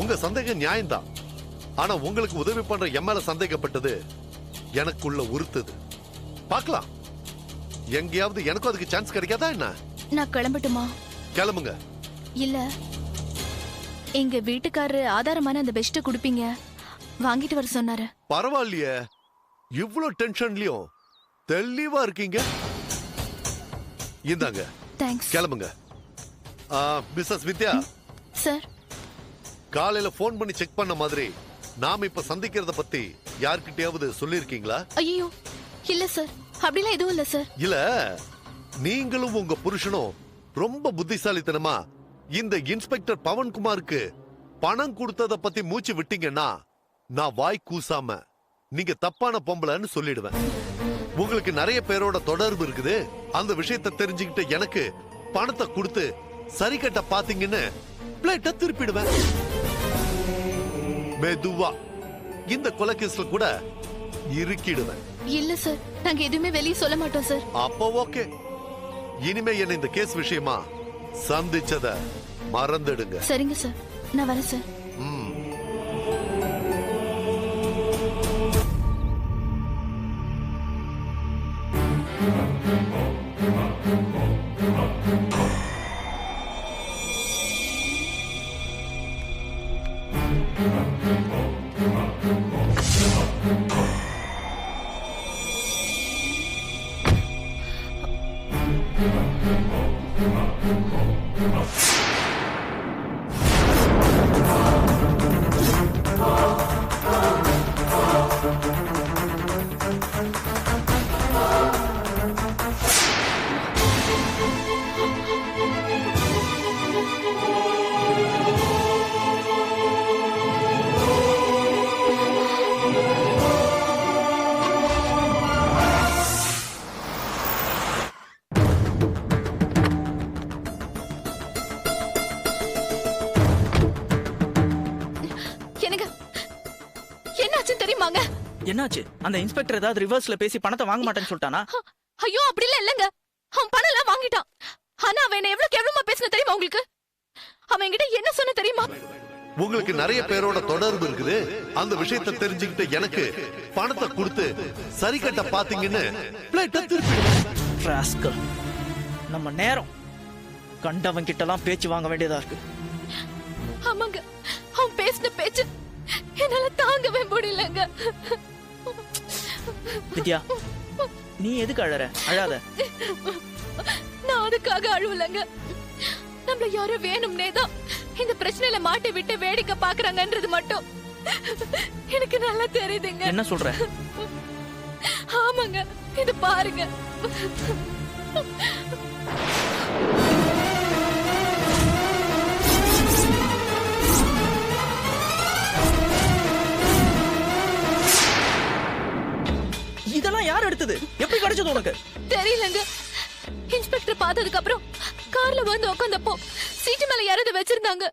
உங்க சந்தேகம் நியாயம்தான். ஆனா உங்களுக்கு உதவி பண்ற என் மேல சந்தேகப்பட்டது எனக்குள்ள உறுத்துது. பார்க்கலாம், எங்கேயாவது எனக்கும் அதுக்கு சான்ஸ் கிடைக்காதா என்ன? நான் கிளம்பட்டுமா? கிளம்புங்க. இல்ல, எங்க வீட்டுக்காரரு ஆதாரமான அந்த பெஸ்ட் குடுப்பீங்க, வாங்கிட்டு வர சொன்னாரு. பரவாயில்லையே, இவ்ளோ டென்ஷன்லயும் தெளிவா இருக்கீங்க. இந்தாங்க. தேங்க்ஸ். கிளம்புங்க. மிஸ்ஸஸ் வித்யா சார், காலையில போன் பண்ணி செக் பண்ண மாதிரி நாம இப்ப சந்திக்கிறத பத்தி யார்கிட்டயாவது சொல்லிருக்கீங்களா? ஐயோ இல்ல சார், அப்படிலாம் எதுவும் இல்ல சார். இல்ல, நீங்களும் உங்க புருஷனும் ரொம்ப புத்திசாலித்தனமா இந்த இன்ஸ்பெக்டர் பவன்குமாருக்கு பணம் கொடுத்தத பத்தி மூச்சு விட்டீங்கன்னா நான் வாய் கூசாம நீங்க தப்பான பொம்பளைன்னு சொல்லிடுவேன். உங்களுக்கு நிறைய பேரோட தொடர்பு இருக்குது. அந்த விஷயத்தை தெரிஞ்சுக்கிட்டு எனக்கு பணத்தை கொடுத்து சரி கட்ட பாத்தீங்கன்னு பிளேட்ட திருப்பிடுவேன். மெதுவா இந்த கொலைகேஸ்ல கூட இருக்கிடுவேன். இல்ல சார், நாங்க எதுவுமே வெளியே சொல்ல மாட்டோம் சார். அப்போ ஓகே, இனிமே என்ன இந்த கேஸ் விஷயமா சந்திச்சத மறந்துடுங்க. சரிங்க சார், நான் வரேன் சார். என்னாச்சு? அந்த இன்ஸ்பெக்டர் ஏதாவது ரிவர்ஸ்ல பேசி பணத்தை வாங்க மாட்டேன்னு சொல்லிட்டானா? ஐயோ அப்படி இல்லங்க, அவன் பணம் எல்லாம் வாங்கிட்டான். ஆனா அவன் என்ன எவ்வளவு கேவலமா பேசின தெரியுமா உங்களுக்கு? அவன் என்கிட்ட என்ன சொன்ன தெரியுமா? உங்களுக்கு நிறைய பேரோட தொடர்பு இருக்குது. அந்த விஷயத்தை தெரிஞ்சுக்கிட்டு எனக்கு பணத்தை கொடுத்து சரி கட்ட பாத்தீங்கன்னு பிளேட்ட திருப்பிடுவேன். நம்ம நேரம் கண்டவன் கிட்ட எல்லாம் பேச்சு வாங்க வேண்டியதா இருக்கு. ஆமாங்க, அவன் பேசின பேச்சு என்னால தாங்கவே முடியலங்க. வித்யா, நீ எதுக்கு அழற? அழாத. நான் அதுக்காக அழுவலங்க. நம்மள யாரோ வேணும்னே தான் இந்த பிரச்சனையில மாட்டி விட்டு வேடிக்கை பாக்குறாங்கன்றது மட்டும் எனக்கு நல்லா தெரியுதுங்க. என்ன சொல்ற? ஆமாங்க, இது பாருங்க. இதெல்லாம் யார் எடுத்தது? எப்படி கிடைச்சது உனக்கு? தெரியலங்க. இன்ஸ்பெக்டர் பார்த்ததுக்கு அப்புறம் கார்ல வந்து உட்கார்ந்தப்போ சீட்டு மேல யாராவது வச்சிருந்தாங்க.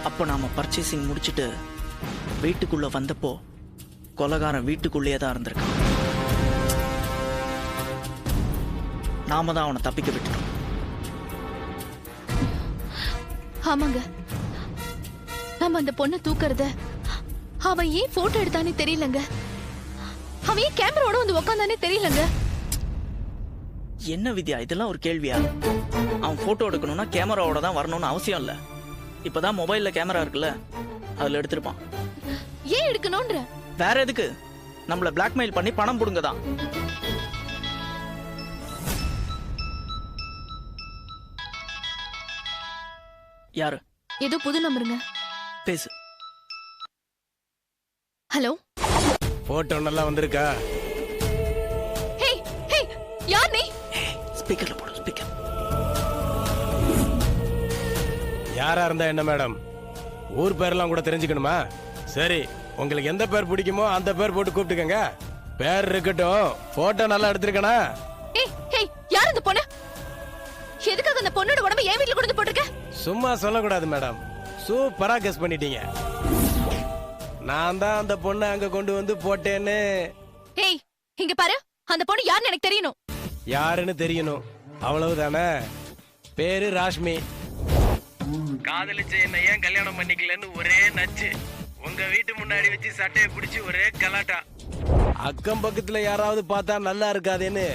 அப்ப நாம பர்ச்சேசிங் முடிச்சிட்டு வீட்டுக்குள்ள வந்தப்போ கொலைகாரன் வீட்டுக்குள்ளேயே தான் இருந்திருக்கான். நாம தான் அவனை தப்பிக்க விட்டுட்டோம். ஆமாங்க, நாம அந்த பொண்ணை தூக்குறத அவன் ஏன் போட்டோ எடுத்தானே தெரியலங்க. அவன் ஏன் கேமராவோட வந்து உக்காந்தானே தெரியலங்க. என்ன வித்யா, இதெல்லாம் ஒரு கேள்வியா? அவன் போட்டோ எடுக்கணும்னா கேமராவோட தான் வரணும்னு அவசியம் இல்ல. இப்பதான் மொபைல்ல கேமரா இருக்குல்ல, அதுல எடுத்திருப்பான். ஏன் எடுக்கணும்ன்ற? வேற எதுக்கு? நம்மள பிளாக்மெயில் பண்ணி பணம் புடுங்கதான். யாரு? ஏதோ புது நம்பருங்க. பேசு. ஹலோ, போட்டோ நல்லா வந்திருக்கா? ஹே ஹே, யார் நீ? ஸ்பீக்கர்ல போடு, ஸ்பீக்கர். யாரா இருந்தா என்ன மேடம்? ஊர் பேர்லாம் கூட தெரிஞ்சுக்கணுமா? சரி, உங்களுக்கு எந்த பேர் பிடிக்குமோ அந்த பேர் போட்டு கூப்பிட்டுக்கங்க. பேர் இருக்கட்டும், போட்டோ நல்லா எடுத்திருக்கனா? ஏய் ஹே, யார் இந்த பொண்ணு? எதுக்காக அந்த பொண்ணோட உடம்ப ஏன் வீட்ல கொண்டு போட்டுருக்க? சும்மா சொல்லக்கூடாது மேடம், சூப்பரா கெஸ் பண்ணிட்டீங்க. நான் தான் அந்த பொண்ணை அங்க கொண்டு வந்து போட்டேன்னு. ஏய் இங்க பாரு, அந்த பொண்ணு யாருன்னு எனக்கு தெரியணும். யாருன்னு தெரியணும், அவ்வளவுதானே. பேரு ராஷ்மி. காதலிச்ச என்ன ஏன் கல்யாணம் பண்ணிக்கலன்னு ஒரே நச்சு. உங்க வீட்டு முன்னாடி வச்சு சட்டையை பிடிச்சி ஒரே கலாட்டா. அக்கம் பக்கத்துல யாராவது பார்த்தா நல்லா இருக்காதேன்னு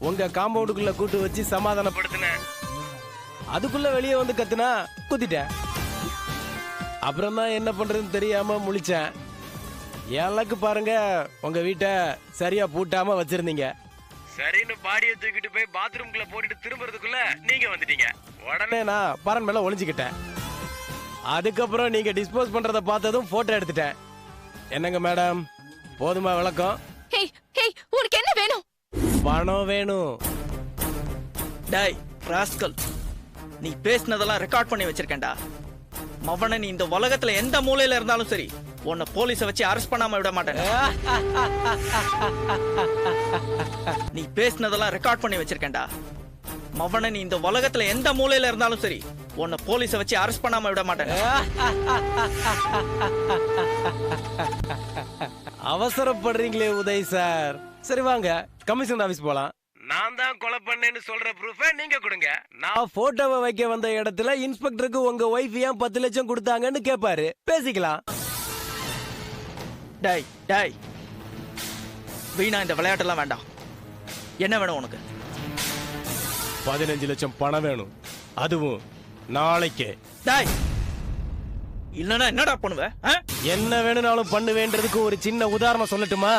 உங்க காம்பவுண்டுக்குள்ள கூட்டு வச்சு சமாதானப்படுத்தின. அதுக்குள்ள வெளியே வந்து கத்துனா குத்திட்டேன். அப்புறம் தான் என்ன பண்றதுன்னு தெரியாம முழிச்சேன். எனக்கு பாருங்க, உங்க வீட்டை சரியா பூட்டாம வச்சிருந்தீங்க. சரின்னு பாடியை தூக்கிட்டு போய் பாத்ரூம்குள்ள போட்டுட்டு திரும்புறதுக்குள்ள நீங்க வந்துட்டீங்க. உடனே நான் பரன் மேல ஒளிஞ்சுக்கிட்டேன். அதுக்கப்புறம் நீங்க டிஸ்போஸ் பண்றத பார்த்ததும் போட்டோ எடுத்துட்டேன். என்னங்க மேடம், போதுமா விளக்கம்? ஏய் ஏய் உனக்கு என்ன வேணும்? பணம் வேணும். டேய் ராஸ்கல், நீ பேசினதெல்லாம் ரெக்கார்ட் பண்ணி வச்சிருக்கேன்டா. மவனை நீ இந்த உலகத்துல எந்த மூலையில இருந்தாலும் சரி, உன்னை போலீஸ வச்சு அரெஸ்ட் பண்ணாம விட மாட்டேன். நீ பேசினதெல்லாம் ரெக்கார்ட் பண்ணி வச்சிருக்கேன்டா. மவனை நீ இந்த உலகத்துல எந்த மூலையில இருந்தாலும் சரி, உன்னை போலீஸ வச்சு அரெஸ்ட் பண்ணாம விட மாட்டேன். அவசரப்படுறீங்களே உதய் சார். சரி வாங்க கமிஷன் ஆபீஸ் போலாம். நான் தான் கொலை பண்ணேன்னு சொல்ற ப்ரூஃபை நீங்க கொடுங்க. நான் போட்டோவை வைக்க வந்த இடத்துல இன்ஸ்பெக்டருக்கு உங்க ஒய்ஃப் ஏன் 10 லட்சம் கொடுத்தாங்கன்னு கேட்பாரு, பேசிக்கலாம். டேய் டேய், வீணா இந்த விளையாட்டெல்லாம் வேண்டாம். என்ன வேணும் உனக்கு? 15 லட்சம் பணம் வேணும், அதுவும் நாளைக்கு. டேய், இல்லனா என்னடா பண்ணுவ? என்ன வேணும்னாலும் பண்ணுவேன்றதுக்கு ஒரு சின்ன உதாரணம் சொல்லட்டுமா?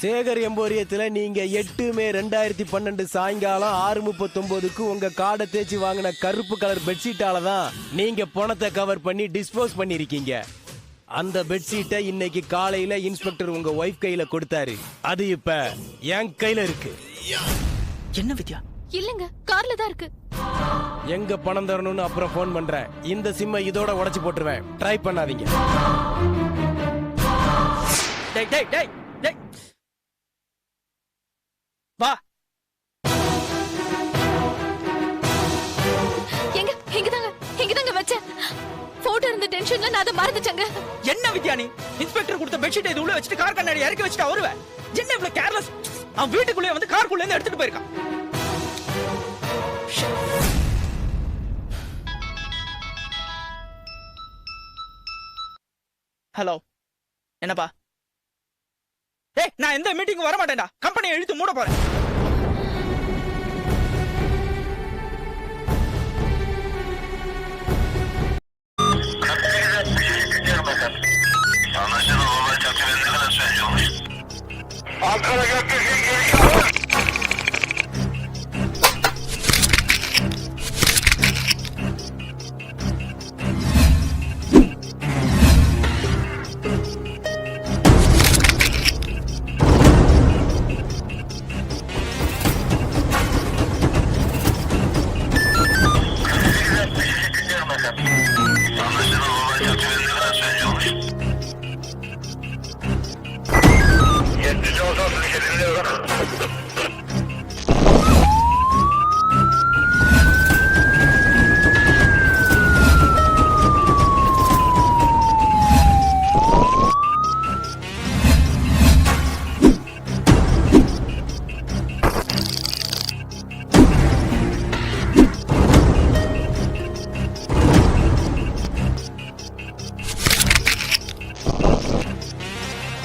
சேகர் எம்போரியத்துல நீங்க 8 மே 2012 சாயங்காலம் 6:39க்கு உங்க காடை தேய்ச்சி வாங்கின கருப்பு கலர் பெட்ஷீட்டால தான் நீங்க பணத்தை கவர் பண்ணி டிஸ்போஸ் பண்ணிருக்கீங்க. அந்த பெட்ஷீட்டை இன்னைக்கு காலையில இன்ஸ்பெக்டர் உங்க ஒய்ஃப் கையில கொடுத்தாரு. அது இப்ப என் கையில இருக்கு. என்ன வித்யா? இல்லங்க, கார்ல தான் இருக்கு. எங்க பணம் தரணும்னு அப்புறம் போன் பண்றேன். இந்த சிம்மை இதோட உடைச்சு போட்டுருவேன், ட்ரை பண்ணாதீங்க. டேய் டேய் டேய் டேய், வா. எங்க இங்கதாங்க வச்சேன். போட்டோ இருந்த டென்ஷன்ல நான் அதை மறந்துட்டேங்க. என்ன வித்யா நீ? இன்ஸ்பெக்டர் கொடுத்த பெட்ஷீட் இது உள்ள வச்சுட்டு கார் கண்ணாடி இறக்கி வச்சுட்டு வருவ. என்ன இவ்வளவு கேர்லெஸ்? அவன் வீட்டுக்குள்ளே வந்து காருக்குள்ள இருந்து எடுத்துட்டு போயிருக்கான். ஹலோ, என்னப்பா? ஏய், நான் எந்த மீட்டிங் வர மாட்டேன்டா. கம்பெனியை இழுத்து மூட போறேன்.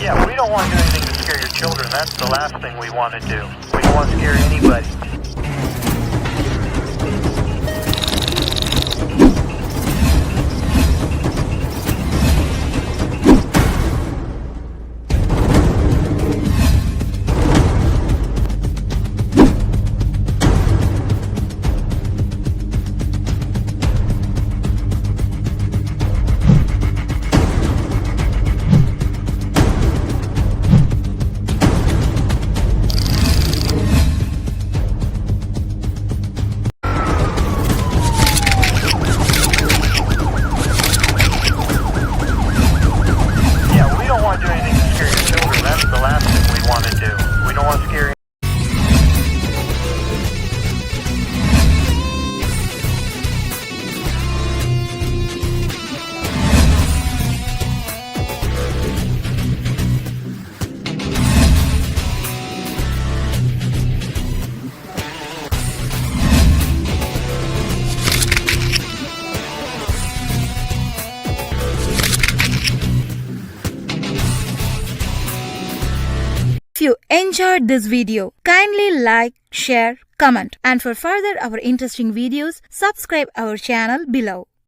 Yeah, we don't want to do anything to scare your children. That's the last thing we want to do. We don't want to scare anybody. enjoyed this video, kindly like, share, comment, and for further our interesting videos, subscribe our channel below.